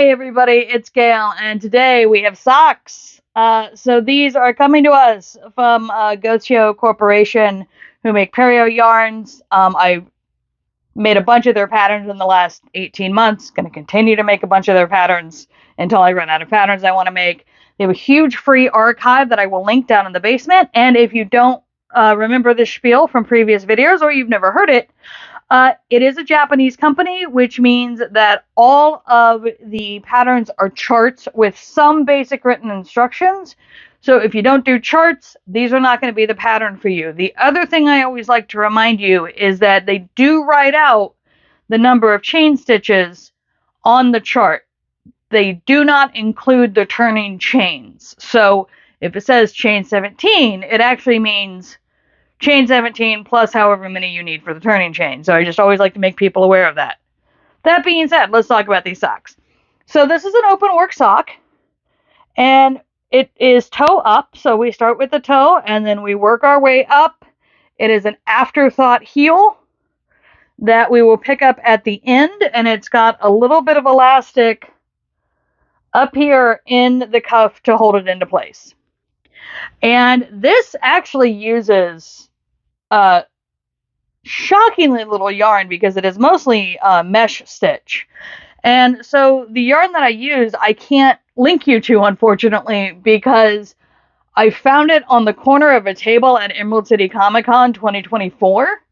Hey everybody, it's Gail, and today we have socks. So these are coming to us from Gosyo Corporation, who make Pierrot yarns. I made a bunch of their patterns in the last 18 months. Going to continue to make a bunch of their patterns until I run out of patterns I want to make. They have a huge free archive that I will link down in the basement. And if you don't remember this spiel from previous videos, or you've never heard it, it is a Japanese company, which means that all of the patterns are charts with some basic written instructions. So if you don't do charts, these are not going to be the pattern for you. The other thing I always like to remind you is that they do write out the number of chain stitches on the chart. They do not include the turning chains. So if it says chain 17, it actually means chain 17 plus however many you need for the turning chain. So I just always like to make people aware of that. That being said, let's talk about these socks. So this is an open work sock, and it is toe up. So we start with the toe and then we work our way up. It is an afterthought heel that we will pick up at the end, and it's got a little bit of elastic up here in the cuff to hold it into place. And this actually uses shockingly little yarn because it is mostly mesh stitch. And so the yarn that I use, I can't link you to, unfortunately, because I found it on the corner of a table at Emerald City Comic Con 2024.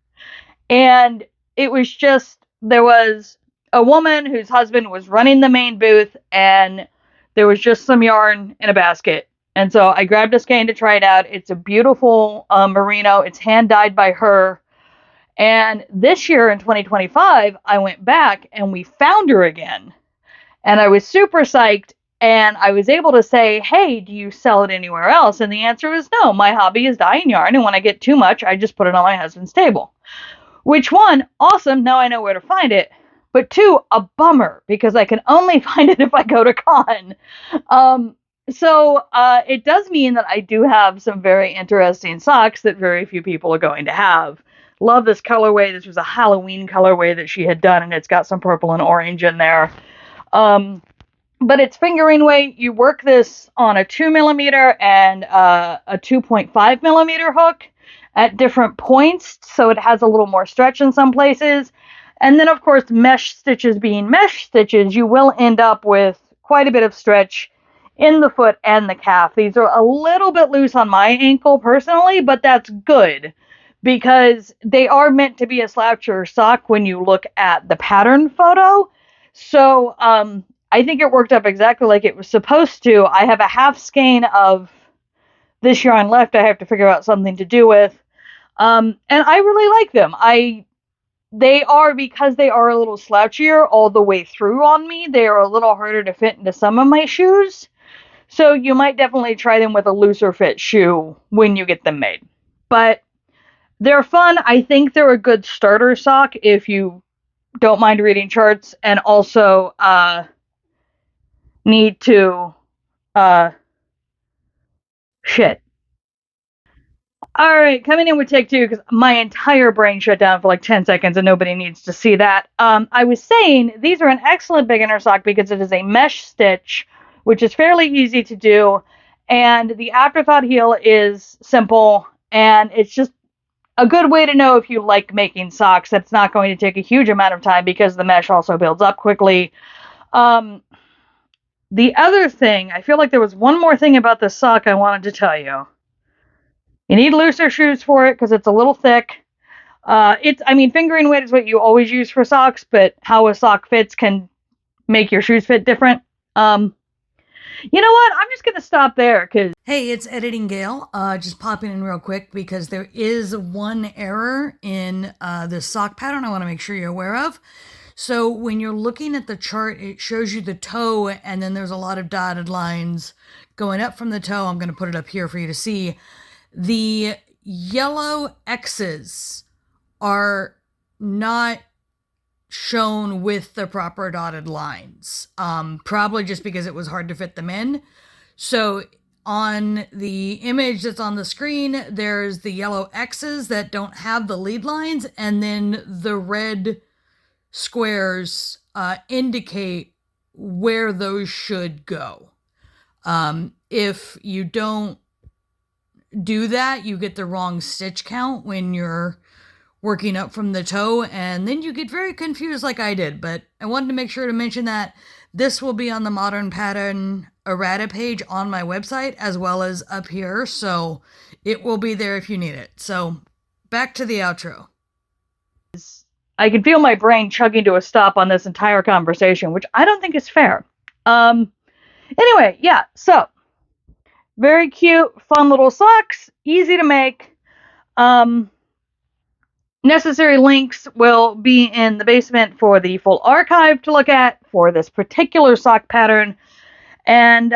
And it was just, there was a woman whose husband was running the main booth, and there was just some yarn in a basket. And so I grabbed a skein to try it out. It's a beautiful merino. It's hand dyed by her. And this year in 2025, I went back and we found her again. And I was super psyched. And I was able to say, hey, do you sell it anywhere else? And the answer is no. My hobby is dyeing yarn. And when I get too much, I just put it on my husband's table. Which one? Awesome. Now I know where to find it. But two, a bummer, because I can only find it if I go to con. So it does mean that I do have some very interesting socks that very few people are going to have. Love this colorway. This was a Halloween colorway that she had done, and it's got some purple and orange in there. But it's fingering weight. You work this on a 2mm and a 2.5mm hook at different points, so it has a little more stretch in some places. And then, of course, mesh stitches being mesh stitches, you will end up with quite a bit of stretch in the foot and the calf. These are a little bit loose on my ankle personally, but that's good because they are meant to be a sloucher sock when you look at the pattern photo. So I think it worked up exactly like it was supposed to. I have a half skein of this yarn left I have to figure out something to do with. And I really like them. They are, because they are a little slouchier all the way through on me, they are a little harder to fit into some of my shoes. So you might definitely try them with a looser fit shoe when you get them made. But they're fun. I think they're a good starter sock if you don't mind reading charts and also need to Alright, coming in with take two, because my entire brain shut down for like 10 seconds and nobody needs to see that. I was saying, these are an excellent beginner sock because it is a mesh stitch, which is fairly easy to do, and the afterthought heel is simple, and it's just a good way to know if you like making socks. That's not going to take a huge amount of time because the mesh also builds up quickly. The other thing, I feel like there was one more thing about this sock I wanted to tell you. You need looser shoes for it because it's a little thick. Fingering weight is what you always use for socks, but how a sock fits can make your shoes fit different. You know what? I'm just going to stop there because... Hey, it's Editing Gail. Just popping in real quick because there is one error in this sock pattern I want to make sure you're aware of. So when you're looking at the chart, it shows you the toe, and then there's a lot of dotted lines going up from the toe. I'm going to put it up here for you to see. The yellow X's are not shown with the proper dotted lines, probably just because it was hard to fit them in. So on the image that's on the screen, there's the yellow X's that don't have the lead lines, and then the red squares indicate where those should go. If you don't do that, you get the wrong stitch count when you're working up from the toe, and then you get very confused like I did. But I wanted to make sure to mention that this will be on the Modern Pattern errata page on my website, as well as up here, so it will be there if you need it. So back to the outro. I can feel my brain chugging to a stop on this entire conversation, which I don't think is fair. Anyway, yeah, so very cute, fun little socks, easy to make. Necessary links will be in the basement for the full archive to look at for this particular sock pattern. And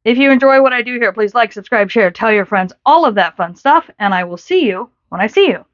if you enjoy what I do here, please like, subscribe, share, tell your friends, all of that fun stuff. And I will see you when I see you.